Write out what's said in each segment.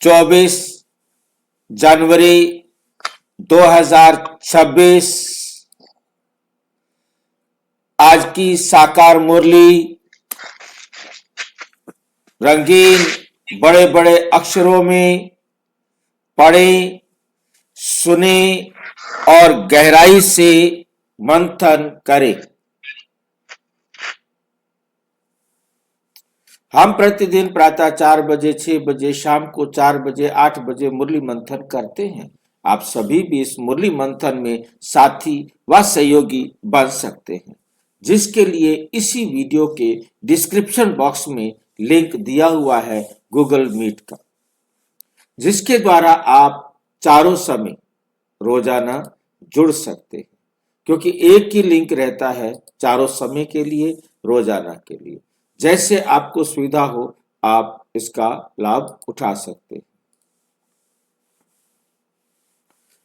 24 जनवरी 2026 आज की साकार मुरली रंगीन बड़े बड़े अक्षरों में पढ़ें, सुने और गहराई से मंथन करें। हम प्रतिदिन प्रातः 4 बजे, 6 बजे, शाम को 4 बजे, 8 बजे मुरली मंथन करते हैं। आप सभी भी इस मुरली मंथन में साथी व सहयोगी बन सकते हैं, जिसके लिए इसी वीडियो के डिस्क्रिप्शन बॉक्स में लिंक दिया हुआ है गूगल मीट का, जिसके द्वारा आप चारों समय रोजाना जुड़ सकते हैं, क्योंकि एक ही लिंक रहता है चारों समय के लिए, रोजाना के लिए। जैसे आपको सुविधा हो आप इसका लाभ उठा सकते हैं।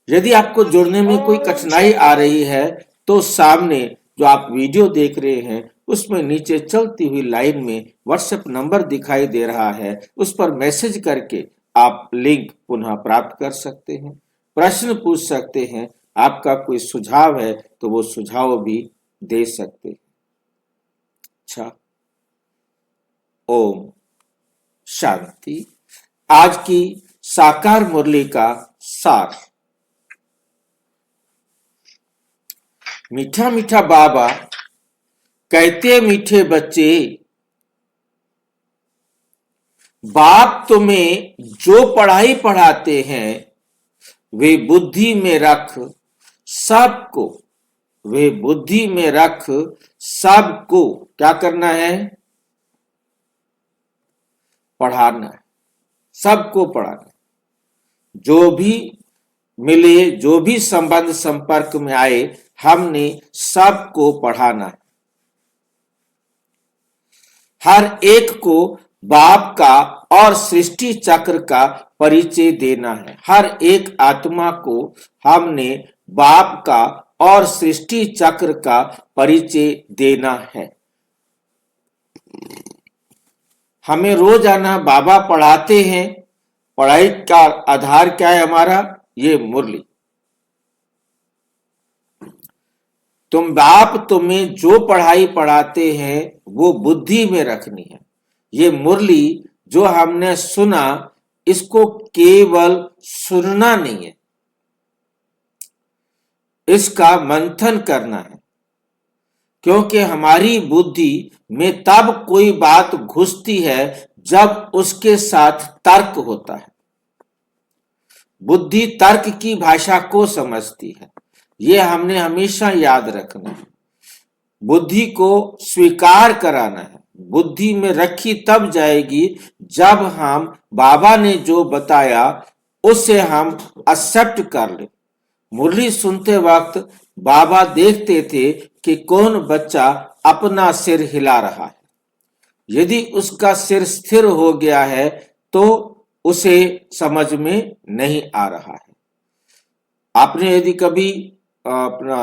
यदि आपको जुड़ने में कोई कठिनाई आ रही है तो सामने जो आप वीडियो देख रहे हैं उसमें नीचे चलती हुई लाइन में व्हाट्सएप नंबर दिखाई दे रहा है, उस पर मैसेज करके आप लिंक पुनः प्राप्त कर सकते हैं, प्रश्न पूछ सकते हैं, आपका कोई सुझाव है तो वो सुझाव भी दे सकते हैं। अच्छा, ओम शांति। आज की साकार मुरली का सार। मीठा मीठा बाबा कहते मीठे बच्चे, बाप तुम्हें जो पढ़ाई पढ़ाते हैं वे बुद्धि में रख सबको, वे बुद्धि में रख सबको क्या करना है? पढ़ाना है, सबको पढ़ाना है। जो भी मिले, जो भी संबंध संपर्क में आए, हमने सबको पढ़ाना है। हर एक को बाप का और सृष्टि चक्र का परिचय देना है। हर एक आत्मा को हमने बाप का और सृष्टि चक्र का परिचय देना है। हमें रोजाना बाबा पढ़ाते हैं। पढ़ाई का आधार क्या है हमारा? ये मुरली। तुम बाप तुम्हें जो पढ़ाई पढ़ाते हैं वो बुद्धि में रखनी है। ये मुरली जो हमने सुना, इसको केवल सुनना नहीं है, इसका मंथन करना है, क्योंकि हमारी बुद्धि में तब कोई बात घुसती है जब उसके साथ तर्क होता है। बुद्धि तर्क की भाषा को समझती है, ये हमने हमेशा याद रखना है। बुद्धि को स्वीकार कराना है। बुद्धि में रखी तब जाएगी जब हम बाबा ने जो बताया उसे हम एक्सेप्ट कर ले। मुरली सुनते वक्त बाबा देखते थे कि कौन बच्चा अपना सिर हिला रहा है। यदि उसका सिर स्थिर हो गया है तो उसे समझ में नहीं आ रहा है। आपने यदि कभी अपना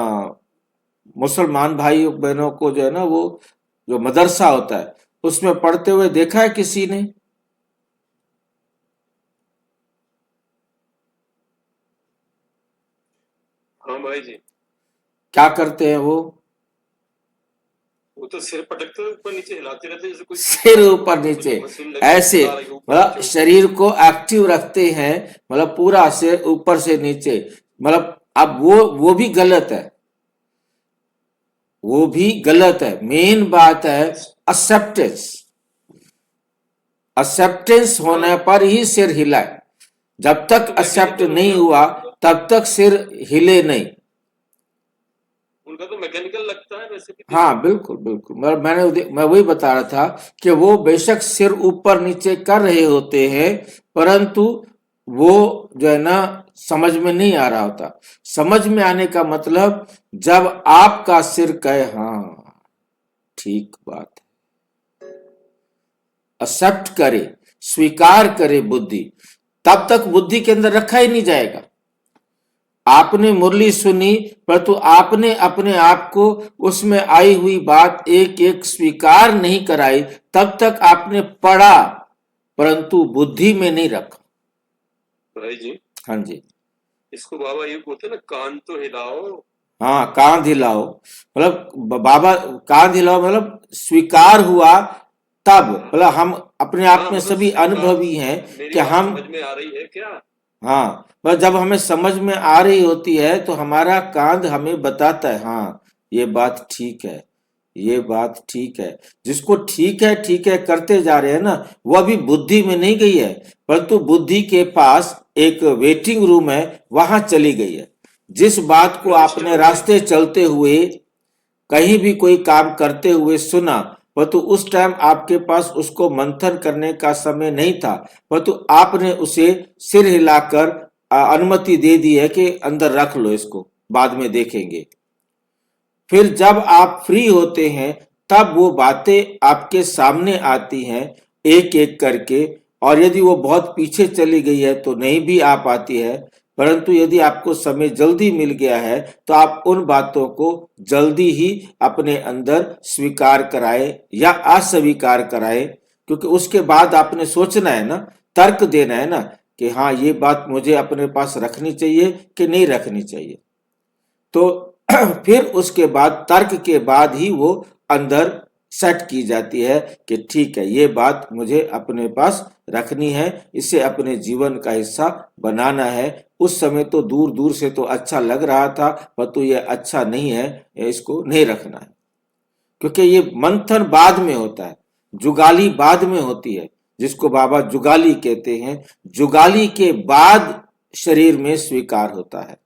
मुसलमान भाई बहनों को जो है ना, वो जो मदरसा होता है उसमें पढ़ते हुए देखा है किसी ने? हाँ भाई जी। क्या करते हैं वो तो सिर पटकते ऊपर नीचे हिलाते रहते, जैसे कोई सिर ऊपर नीचे ऐसे, मतलब शरीर को एक्टिव रखते हैं, मतलब पूरा सिर ऊपर से नीचे। मतलब अब वो भी गलत है, वो भी गलत है। मेन बात है एक्सेप्टेंस। एक्सेप्टेंस होने पर ही सिर हिलाए। जब तक एक्सेप्ट नहीं हुआ तब तक सिर हिले नहीं। उनका तो मैकेनिकल लगता है वैसे भी। हाँ बिल्कुल बिल्कुल, मैं वही बता रहा था कि वो बेशक सिर ऊपर नीचे कर रहे होते हैं, परंतु वो जो है ना समझ में नहीं आ रहा होता। समझ में आने का मतलब जब आपका सिर कहे हाँ ठीक बात है, एक्सेप्ट करे, स्वीकार करे बुद्धि, तब तक बुद्धि के अंदर रखा ही नहीं जाएगा। आपने मुरली सुनी, परंतु आपने अपने आप को उसमें आई हुई बात एक एक स्वीकार नहीं कराई, तब तक आपने पढ़ा परंतु बुद्धि में नहीं रखा। भाई जी, हाँ जी। इसको बाबा ये बोलते हैं ना, कान तो हिलाओ। हाँ, कांध हिलाओ मतलब बाबा, कांध हिलाओ मतलब स्वीकार हुआ तब, मतलब हम अपने आप हाँ में मतलब सभी स्वीकार। अनुभवी हैं मेरी कि बात हम, समझ में आ रही है क्या? हाँ, बस जब हमें समझ में आ रही होती है तो हमारा कांध हमें बताता है, हाँ ये बात ठीक है, ये बात ठीक है। जिसको ठीक है करते जा रहे हैं ना, वो अभी बुद्धि में नहीं गई है, परंतु बुद्धि के पास एक वेटिंग रूम है, वहां चली गई है। जिस बात को रजिस्टर आपने हो गई। रास्ते चलते हुए कहीं भी कोई काम करते हुए सुना, परंतु उस टाइम आपके पास उसको मंथन करने का समय नहीं था, परंतु आपने उसे सिर हिलाकर अनुमति दे दी है कि अंदर रख लो, इसको बाद में देखेंगे। फिर जब आप फ्री होते हैं तब वो बातें आपके सामने आती हैं एक एक करके, और यदि वो बहुत पीछे चली गई है तो नहीं भी आ पाती है, परंतु यदि आपको समय जल्दी मिल गया है तो आप उन बातों को जल्दी ही अपने अंदर स्वीकार कराए या अस्वीकार कराए, क्योंकि उसके बाद आपने सोचना है ना, तर्क देना है ना कि हाँ ये बात मुझे अपने पास रखनी चाहिए कि नहीं रखनी चाहिए। तो फिर उसके बाद तर्क के बाद ही वो अंदर सेट की जाती है कि ठीक है ये बात मुझे अपने पास रखनी है, इसे अपने जीवन का हिस्सा बनाना है। उस समय तो दूर दूर से तो अच्छा लग रहा था, परंतु ये अच्छा नहीं है, इसको नहीं रखना है, क्योंकि ये मंथन बाद में होता है, जुगाली बाद में होती है, जिसको बाबा जुगाली कहते हैं। जुगाली के बाद शरीर में स्वीकार होता है।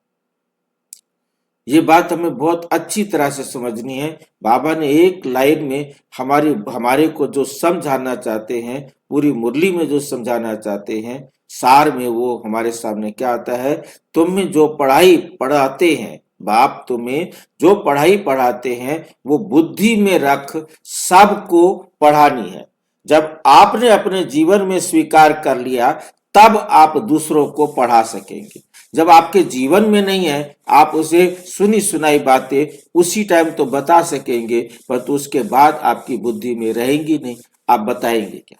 ये बात हमें बहुत अच्छी तरह से समझनी है। बाबा ने एक लाइन में हमारे को जो समझाना चाहते हैं, पूरी मुरली में जो समझाना चाहते हैं, सार में वो हमारे सामने क्या आता है, तुम्हें जो पढ़ाई पढ़ाते हैं, बाप तुम्हें जो पढ़ाई पढ़ाते हैं वो बुद्धि में रख सबको पढ़ानी है। जब आपने अपने जीवन में स्वीकार कर लिया तब आप दूसरों को पढ़ा सकेंगे। जब आपके जीवन में नहीं है, आप उसे सुनी सुनाई बातें उसी टाइम तो बता सकेंगे, परंतु उसके बाद आपकी बुद्धि में रहेंगी नहीं, आप बताएंगे क्या।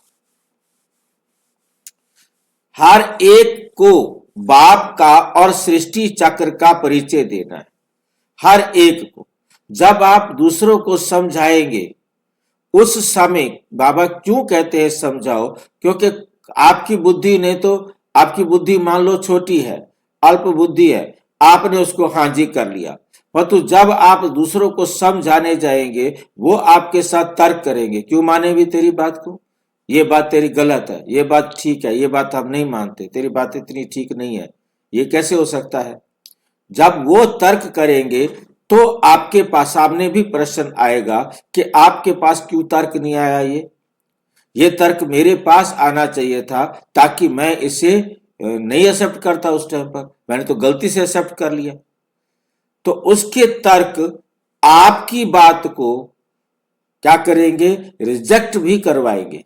हर एक को बाप का और सृष्टि चक्र का परिचय देना है, हर एक को। जब आप दूसरों को समझाएंगे उस समय, बाबा क्यों कहते हैं समझाओ, क्योंकि आपकी बुद्धि ने तो, आपकी बुद्धि मान लो छोटी है, अल्प बुद्धि है, आपने उसको हाँ जी कर लिया, परंतु जब आप दूसरों को समझाने जाएंगे वो आपके साथ तर्क करेंगे, क्यों माने भी तेरी बात को, ये बात तेरी गलत है, ये बात ठीक है, ये बात हम नहीं मानते, तेरी बात इतनी ठीक नहीं है, ये कैसे हो सकता है। जब वो तर्क करेंगे तो आपके पास सामने भी प्रश्न आएगा कि आपके पास क्यों तर्क नहीं आया, ये तर्क मेरे पास आना चाहिए था, ताकि मैं इसे नहीं एक्सेप्ट करता, उस टाइम पर मैंने तो गलती से एक्सेप्ट कर लिया। तो उसके तर्क आपकी बात को क्या करेंगे, रिजेक्ट भी करवाएंगे।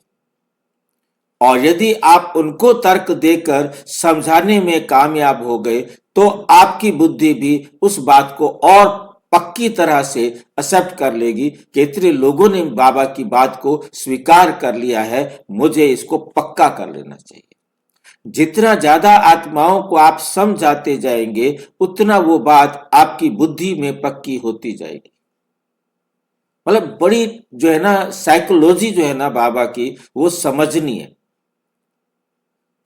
और यदि आप उनको तर्क देकर समझाने में कामयाब हो गए तो आपकी बुद्धि भी उस बात को और पक्की तरह से एक्सेप्ट कर लेगी कि इतने लोगों ने बाबा की बात को स्वीकार कर लिया है, मुझे इसको पक्का कर लेना चाहिए। जितना ज्यादा आत्माओं को आप समझाते जाएंगे उतना वो बात आपकी बुद्धि में पक्की होती जाएगी। मतलब बड़ी जो है ना साइकोलॉजी जो है ना बाबा की, वो समझनी है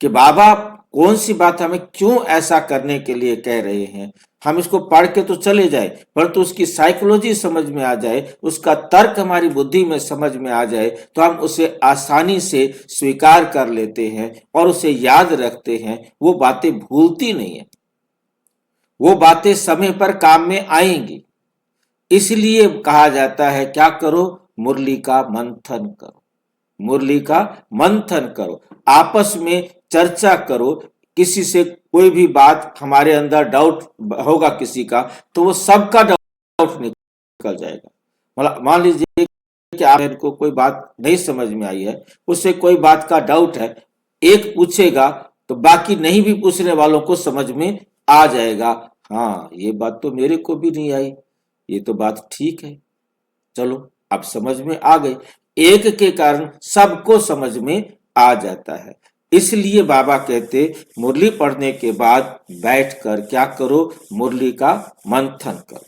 कि बाबा कौन सी बात हमें क्यों ऐसा करने के लिए कह रहे हैं। हम इसको पढ़ के तो चले जाए, परंतु उसकी साइकोलॉजी समझ में आ जाए, उसका तर्क हमारी बुद्धि में समझ में आ जाए, तो हम उसे आसानी से स्वीकार कर लेते हैं और उसे याद रखते हैं। वो बातें भूलती नहीं है, वो बातें समय पर काम में आएंगी। इसलिए कहा जाता है क्या करो, मुरली का मंथन करो, मुरली का मंथन करो, आपस में चर्चा करो। किसी से कोई भी बात हमारे अंदर डाउट होगा किसी का, तो वो सबका डाउट निकल जाएगा। मतलब मान लीजिए कि आपको कोई बात नहीं समझ में आई है, उससे कोई बात का डाउट है, एक पूछेगा तो बाकी नहीं भी पूछने वालों को समझ में आ जाएगा, हाँ ये बात तो मेरे को भी नहीं आई, ये तो बात ठीक है, चलो अब समझ में आ गई। एक के कारण सबको समझ में आ जाता है। इसलिए बाबा कहते मुरली पढ़ने के बाद बैठकर क्या करो, मुरली का मंथन करो।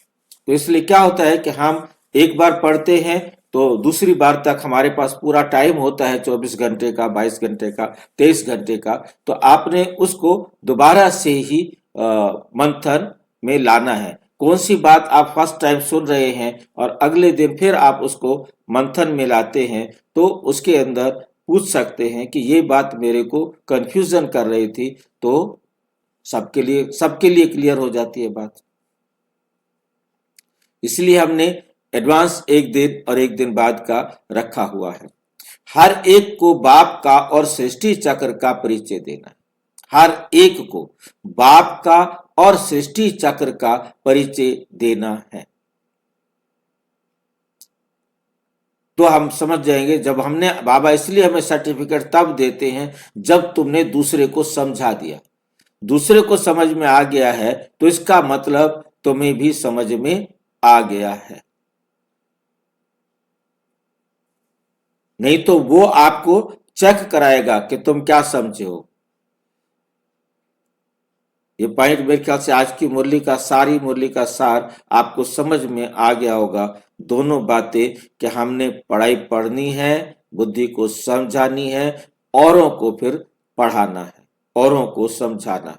तो इसलिए क्या होता है कि हम एक बार पढ़ते हैं तो दूसरी बार तक हमारे पास पूरा टाइम होता है, 24 घंटे का, 22 घंटे का, 23 घंटे का। तो आपने उसको दोबारा से ही मंथन में लाना है। कौन सी बात आप फर्स्ट टाइम सुन रहे हैं और अगले दिन फिर आप उसको मंथन में लाते हैं, तो उसके अंदर पूछ सकते हैं कि ये बात मेरे को कंफ्यूजन कर रही थी, तो सबके लिए क्लियर हो जाती है बात। इसलिए हमने एडवांस एक दिन और एक दिन बाद का रखा हुआ है। हर एक को बाप का और सृष्टि चक्र का परिचय देना है। हर एक को बाप का और सृष्टि चक्र का परिचय देना है। तो हम समझ जाएंगे, जब हमने बाबा इसलिए हमें सर्टिफिकेट तब देते हैं जब तुमने दूसरे को समझा दिया, दूसरे को समझ में आ गया है, तो इसका मतलब तुम्हें भी समझ में आ गया है। नहीं तो वो आपको चेक कराएगा कि तुम क्या समझे हो। ये पॉइंट मेरे ख्याल से आज की मुरली का सारी मुरली का सार आपको समझ में आ गया होगा। दोनों बातें कि हमने पढ़ाई पढ़नी है, बुद्धि को समझानी है, औरों को फिर पढ़ाना है, औरों को समझाना है।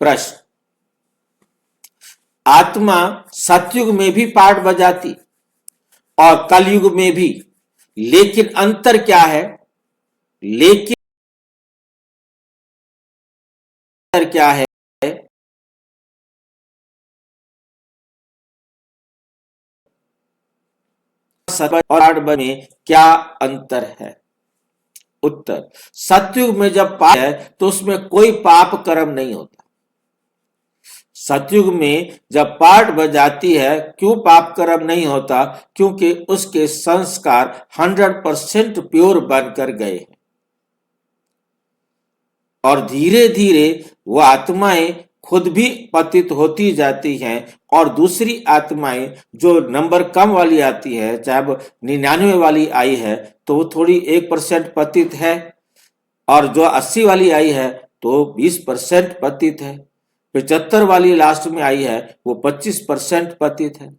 प्रश्न, आत्मा सतयुग में भी पाठ बजाती और कलयुग में भी, लेकिन अंतर क्या है? लेकिन अंतर क्या है? और आठ में क्या अंतर है? उत्तर, सतयुग में जब पाप है तो उसमें कोई पाप कर्म नहीं होता। सतयुग में जब पाठ बजाती है, क्यों पाप कर्म नहीं होता? क्योंकि उसके संस्कार 100% प्योर बनकर गए हैं और धीरे धीरे वो आत्माएं खुद भी पतित होती जाती हैं और दूसरी आत्माएं जो नंबर कम वाली आती है, चाहे वो 99 वाली आई है तो वो थोड़ी 1% पतित है, और जो 80 वाली आई है तो 20% पतित है, 75 वाली लास्ट में आई है वो 25% पतित है।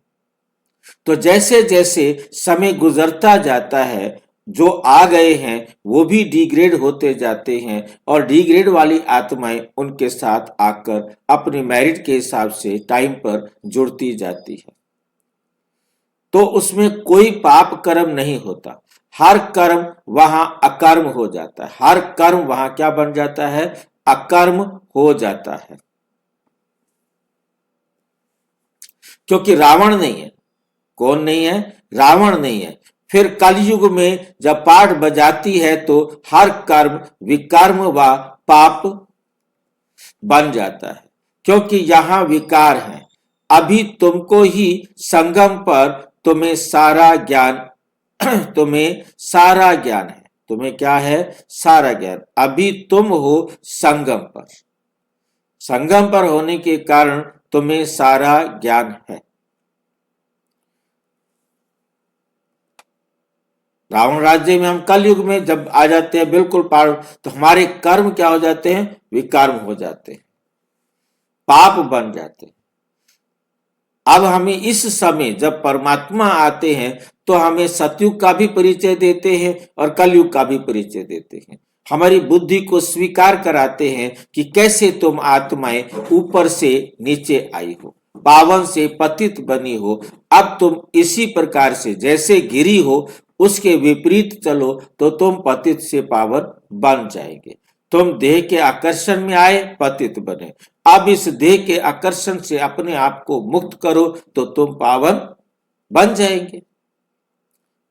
तो जैसे जैसे समय गुजरता जाता है, जो आ गए हैं वो भी डिग्रेड होते जाते हैं और डिग्रेड वाली आत्माएं उनके साथ आकर अपने मेरिट के हिसाब से टाइम पर जुड़ती जाती है। तो उसमें कोई पाप कर्म नहीं होता, हर कर्म वहां अकर्म हो जाता है। हर कर्म वहां क्या बन जाता है? अकर्म हो जाता है, क्योंकि रावण नहीं है। कौन नहीं है? रावण नहीं है। फिर कलयुग में जब पाठ बजाती है तो हर कर्म विकर्म व पाप बन जाता है, क्योंकि यहां विकार है। अभी तुमको ही संगम पर तुम्हें सारा ज्ञान तुम्हें सारा ज्ञान है। तुम्हें क्या है? सारा ज्ञान। अभी तुम हो संगम पर, संगम पर होने के कारण तुम्हें सारा ज्ञान है। रावण राज्य में हम कलयुग में जब आ जाते हैं बिल्कुल पार, तो हमारे कर्म क्या हो जाते हैं? विकर्म हो जाते हैं, पाप बन जाते हैं। अब हमें इस समय जब परमात्मा आते हैं तो हमें सतयुग का भी परिचय देते हैं और कलयुग का भी परिचय देते हैं। हमारी बुद्धि को स्वीकार कराते हैं कि कैसे तुम आत्माएं ऊपर से नीचे आई हो, पावन से पतित बनी हो। अब तुम इसी प्रकार से जैसे गिरी हो उसके विपरीत चलो तो तुम पतित से पावन बन जाएंगे। तुम देह के आकर्षण में आए, पतित बने। अब इस देह के आकर्षण से अपने आप को मुक्त करो तो तुम पावन बन जाएंगे।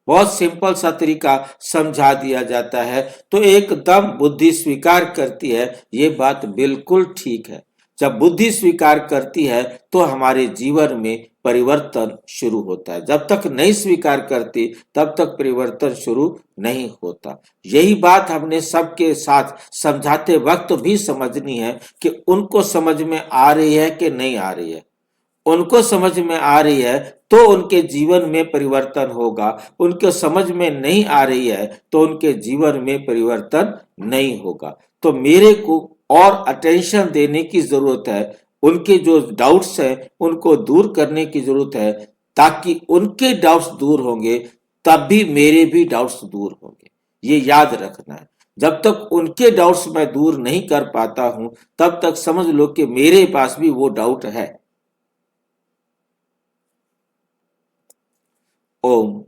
बहुत सिंपल सा तरीका समझा दिया जाता है। तो एकदम बुद्धि स्वीकार करती है, ये बात बिल्कुल ठीक है। जब बुद्धि स्वीकार करती है तो हमारे जीवन में परिवर्तन शुरू होता है। जब तक नहीं स्वीकार करती तब तक परिवर्तन शुरू नहीं होता। यही बात हमने सबके साथ समझाते वक्त भी समझनी है कि उनको समझ में आ रही है कि नहीं आ रही है। उनको समझ में आ रही है तो उनके जीवन में परिवर्तन होगा, उनको समझ में नहीं आ रही है तो उनके जीवन में परिवर्तन नहीं होगा। तो मेरे को और अटेंशन देने की जरूरत है, उनके जो डाउट्स हैं उनको दूर करने की जरूरत है, ताकि उनके डाउट्स दूर होंगे तब भी मेरे भी डाउट्स दूर होंगे। ये याद रखना है। जब तक उनके डाउट्स मैं दूर नहीं कर पाता हूं तब तक समझ लो कि मेरे पास भी वो डाउट है। ओम